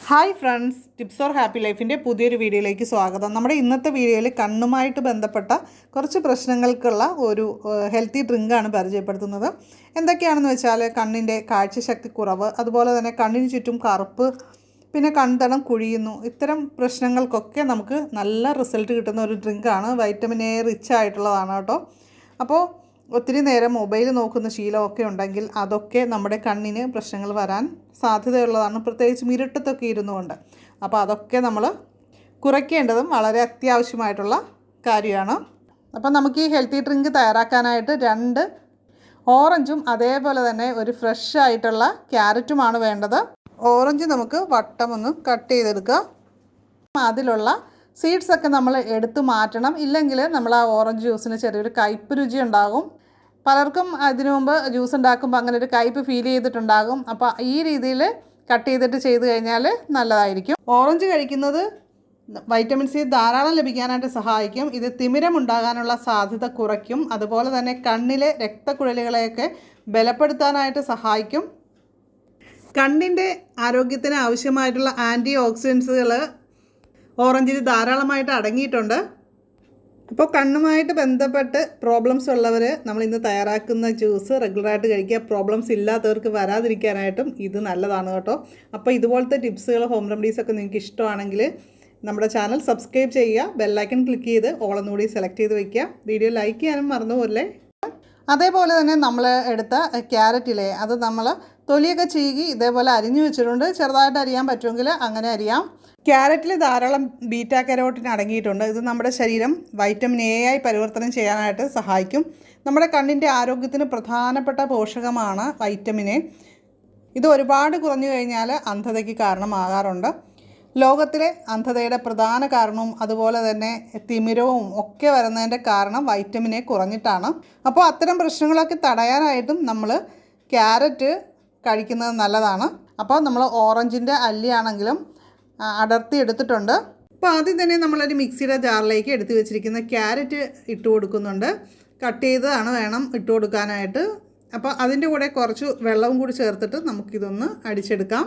Hi friends, tips or happy ലൈഫിൻ്റെ പുതിയൊരു വീഡിയോയിലേക്ക് സ്വാഗതം. നമ്മുടെ ഇന്നത്തെ വീഡിയോയിൽ കണ്ണുമായിട്ട് ബന്ധപ്പെട്ട കുറച്ച് പ്രശ്നങ്ങൾക്കുള്ള ഒരു ഹെൽത്തി ഡ്രിങ്കാണ് പരിചയപ്പെടുത്തുന്നത്. എന്തൊക്കെയാണെന്ന് വെച്ചാൽ കണ്ണിൻ്റെ കാഴ്ചശക്തി കുറവ്, അതുപോലെ തന്നെ കണ്ണിന് ചുറ്റും കറുപ്പ്, പിന്നെ കൺതടം കുഴിയുന്നു. ഇത്തരം പ്രശ്നങ്ങൾക്കൊക്കെ നമുക്ക് നല്ല റിസൾട്ട് കിട്ടുന്ന ഒരു ഡ്രിങ്കാണ്. വൈറ്റമിൻ എ റിച്ച് ആയിട്ടുള്ളതാണ് കേട്ടോ. അപ്പോൾ ഒത്തിരി നേരം മൊബൈൽ നോക്കുന്ന ശീലമൊക്കെ ഉണ്ടെങ്കിൽ അതൊക്കെ നമ്മുടെ കണ്ണിന് പ്രശ്നങ്ങൾ വരാൻ സാധ്യതയുള്ളതാണ്, പ്രത്യേകിച്ച് ഇരുട്ടത്തൊക്കെ ഇരുന്നുകൊണ്ട്. അപ്പോൾ അതൊക്കെ നമ്മൾ കുറയ്ക്കേണ്ടതും വളരെ അത്യാവശ്യമായിട്ടുള്ള കാര്യമാണ്. അപ്പോൾ നമുക്ക് ഈ ഹെൽത്തി ഡ്രിങ്ക് തയ്യാറാക്കാനായിട്ട് 2 ഓറഞ്ചും അതേപോലെ തന്നെ ഒരു ഫ്രഷ് ആയിട്ടുള്ള ക്യാരറ്റുമാണ് വേണ്ടത്. ഓറഞ്ച് നമുക്ക് വട്ടം ഒന്ന് കട്ട് ചെയ്തെടുക്കുക. അതിലുള്ള സീഡ്സൊക്കെ നമ്മൾ എടുത്തു മാറ്റണം, ഇല്ലെങ്കിൽ നമ്മൾ ആ ഓറഞ്ച് ജ്യൂസിന് ചെറിയൊരു കയ്പ്പ് രുചി ഉണ്ടാകും. പലർക്കും അതിനു മുമ്പ് ജ്യൂസ് ഉണ്ടാക്കുമ്പോൾ അങ്ങനെ ഒരു കയ്പ്പ് ഫീൽ ചെയ്തിട്ടുണ്ടാകും. അപ്പോൾ ഈ രീതിയിൽ കട്ട് ചെയ്തിട്ട് ചെയ്ത് കഴിഞ്ഞാൽ നല്ലതായിരിക്കും. ഓറഞ്ച് കഴിക്കുന്നത് വൈറ്റമിൻ സി ധാരാളം ലഭിക്കാനായിട്ട് സഹായിക്കും. ഇത് തിമിരം ഉണ്ടാകാനുള്ള സാധ്യത കുറയ്ക്കും. അതുപോലെ തന്നെ കണ്ണിലെ രക്തക്കുഴലുകളെയൊക്കെ ബലപ്പെടുത്താനായിട്ട് സഹായിക്കും. കണ്ണിൻ്റെ ആരോഗ്യത്തിന് ആവശ്യമായിട്ടുള്ള ആൻറ്റി ഓക്സിഡൻസുകൾ ഓറഞ്ചിൽ ധാരാളമായിട്ട് അടങ്ങിയിട്ടുണ്ട്. അപ്പോൾ കണ്ണുമായിട്ട് ബന്ധപ്പെട്ട് പ്രോബ്ലംസ് ഉള്ളവർ നമ്മൾ ഇന്ന് തയ്യാറാക്കുന്ന ജ്യൂസ് റെഗുലറായിട്ട് കഴിക്കുക. പ്രോബ്ലംസ് ഇല്ലാത്തവർക്ക് വരാതിരിക്കാനായിട്ടും ഇത് നല്ലതാണ് കേട്ടോ. അപ്പോൾ ഇതുപോലത്തെ ടിപ്സുകൾ, ഹോം റെമഡീസൊക്കെ നിങ്ങൾക്ക് ഇഷ്ടമാണെങ്കിൽ നമ്മുടെ ചാനൽ സബ്സ്ക്രൈബ് ചെയ്യുക, ബെല്ലൈക്കൺ ക്ലിക്ക് ചെയ്ത് ഓളെന്നുകൂടി സെലക്ട് ചെയ്ത് വയ്ക്കുക. വീഡിയോ ലൈക്ക് ചെയ്യാനും മറന്നുപോലെ. അതേപോലെ തന്നെ നമ്മൾ എടുത്ത ക്യാരറ്റിലെ അത് നമ്മൾ തൊലിയൊക്കെ ചീകി ഇതേപോലെ അരിഞ്ഞു വെച്ചിട്ടുണ്ട്. ചെറുതായിട്ട് അരിയാൻ പറ്റുമെങ്കിൽ അങ്ങനെ അരിയാം. ക്യാരറ്റിൽ ധാരാളം ബീറ്റാ കരോട്ടിൻ അടങ്ങിയിട്ടുണ്ട്. ഇത് നമ്മുടെ ശരീരം വൈറ്റമിൻ എ ആയി പരിവർത്തനം ചെയ്യാനായിട്ട് സഹായിക്കും. നമ്മുടെ കണ്ണിൻ്റെ ആരോഗ്യത്തിന് പ്രധാനപ്പെട്ട പോഷകമാണ് വൈറ്റമിൻ എ. ഇത് ഒരുപാട് കുറഞ്ഞു കഴിഞ്ഞാൽ അന്ധതയ്ക്ക് കാരണമാകാറുണ്ട്. ലോകത്തിലെ അന്ധതയുടെ പ്രധാന കാരണവും അതുപോലെ തന്നെ തിമിരവും ഒക്കെ വരുന്നതിൻ്റെ കാരണം വൈറ്റമിൻ എ കുറഞ്ഞിട്ടാണ്. അപ്പോൾ അത്തരം പ്രശ്നങ്ങളൊക്കെ തടയാനായിട്ടും നമ്മൾ ക്യാരറ്റ് കഴിക്കുന്നത് നല്ലതാണ്. അപ്പോൾ നമ്മൾ ഓറഞ്ചിൻ്റെ അല്ലിയാണെങ്കിലും അടർത്തി എടുത്തിട്ടുണ്ട്. അപ്പോൾ ആദ്യം തന്നെ നമ്മളൊരു മിക്സിയുടെ ജാറിലേക്ക് എടുത്തു വെച്ചിരിക്കുന്ന ക്യാരറ്റ് ഇട്ട് കൊടുക്കുന്നുണ്ട്. കട്ട് ചെയ്താണ് വേണം ഇട്ട് കൊടുക്കാനായിട്ട്. അപ്പോൾ അതിൻ്റെ കൂടെ കുറച്ച് വെള്ളവും കൂടി ചേർത്തിട്ട് നമുക്കിതൊന്ന് അടിച്ചെടുക്കാം.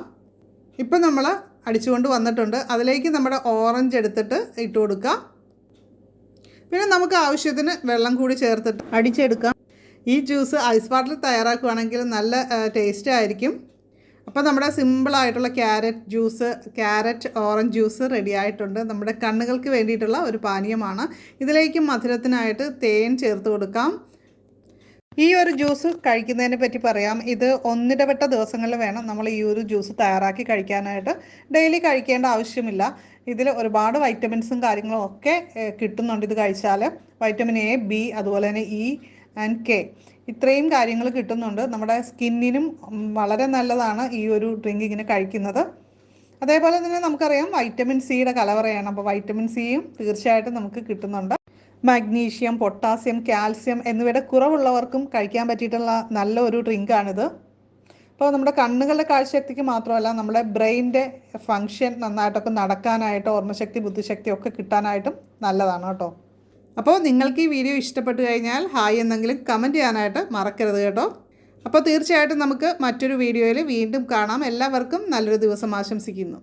ഇപ്പോൾ നമ്മൾ അടിച്ചുകൊണ്ട് വന്നിട്ടുണ്ട്. അതിലേക്ക് നമ്മുടെ ഓറഞ്ച് എടുത്തിട്ട് ഇട്ട് കൊടുക്കാം. പിന്നെ നമുക്ക് ആവശ്യത്തിന് വെള്ളം കൂടി ചേർത്തിട്ട് അടിച്ചെടുക്കാം. ഈ ജ്യൂസ് ഐസ് വാട്ടറിൽ തയ്യാറാക്കുകയാണെങ്കിൽ നല്ല ടേസ്റ്റ് ആയിരിക്കും. അപ്പോൾ നമ്മുടെ സിമ്പിളായിട്ടുള്ള ക്യാരറ്റ് ഓറഞ്ച് ജ്യൂസ് റെഡി ആയിട്ടുണ്ട്. നമ്മുടെ കണ്ണുകൾക്ക് വേണ്ടിയിട്ടുള്ള ഒരു പാനീയമാണ്. ഇതിലേക്ക് മധുരത്തിനായിട്ട് തേൻ ചേർത്ത് കൊടുക്കാം. ഈ ഒരു ജ്യൂസ് കഴിക്കുന്നതിനെ പറ്റി പറയാം. ഇത് ഒന്നിടവിട്ട ദിവസങ്ങളിൽ വേണം നമ്മൾ ഈ ഒരു ജ്യൂസ് തയ്യാറാക്കി കഴിക്കാനായിട്ട്. ഡെയിലി കഴിക്കേണ്ട ആവശ്യമില്ല. ഇതിൽ ഒരുപാട് വൈറ്റമിൻസും കാര്യങ്ങളും ഒക്കെ കിട്ടുന്നുണ്ട്. ഇത് കഴിച്ചാൽ വൈറ്റമിൻ എ, ബി, അതുപോലെ തന്നെ ഇ ആൻഡ് കെ, ഇത്രയും കാര്യങ്ങൾ കിട്ടുന്നുണ്ട്. നമ്മുടെ സ്കിന്നിനും വളരെ നല്ലതാണ് ഈ ഒരു ഡ്രിങ്ക് ഇങ്ങനെ കഴിക്കുന്നത്. അതേപോലെ തന്നെ നമുക്കറിയാം വൈറ്റമിൻ സിയുടെ കലവറയാണ്. അപ്പോൾ വൈറ്റമിൻ സിയും തീർച്ചയായിട്ടും നമുക്ക് കിട്ടുന്നുണ്ട്. മഗ്നീഷ്യം, പൊട്ടാസ്യം, കാൽസ്യം എന്നിവയുടെ കുറവുള്ളവർക്കും കഴിക്കാൻ പറ്റിയിട്ടുള്ള നല്ല ഒരു ഡ്രിങ്കാണിത്. അപ്പോൾ നമ്മുടെ കണ്ണുകളുടെ കാഴ്ചശക്തിക്ക് മാത്രമല്ല, നമ്മുടെ ബ്രെയിനിൻ്റെ ഫങ്ഷൻ നന്നായിട്ടൊക്കെ നടക്കാനായിട്ട്, ഓർമ്മശക്തി, ബുദ്ധിശക്തി ഒക്കെ കിട്ടാനായിട്ടും നല്ലതാണ് കേട്ടോ. അപ്പോൾ നിങ്ങൾക്ക് ഈ വീഡിയോ ഇഷ്ടപ്പെട്ടു കഴിഞ്ഞാൽ ഹായ് എന്നെങ്കിലും കമൻറ്റ് ചെയ്യാനായിട്ട് മറക്കരുത് കേട്ടോ. അപ്പോൾ തീർച്ചയായിട്ടും നമുക്ക് മറ്റൊരു വീഡിയോയിൽ വീണ്ടും കാണാം. എല്ലാവർക്കും നല്ലൊരു ദിവസം ആശംസിക്കുന്നു.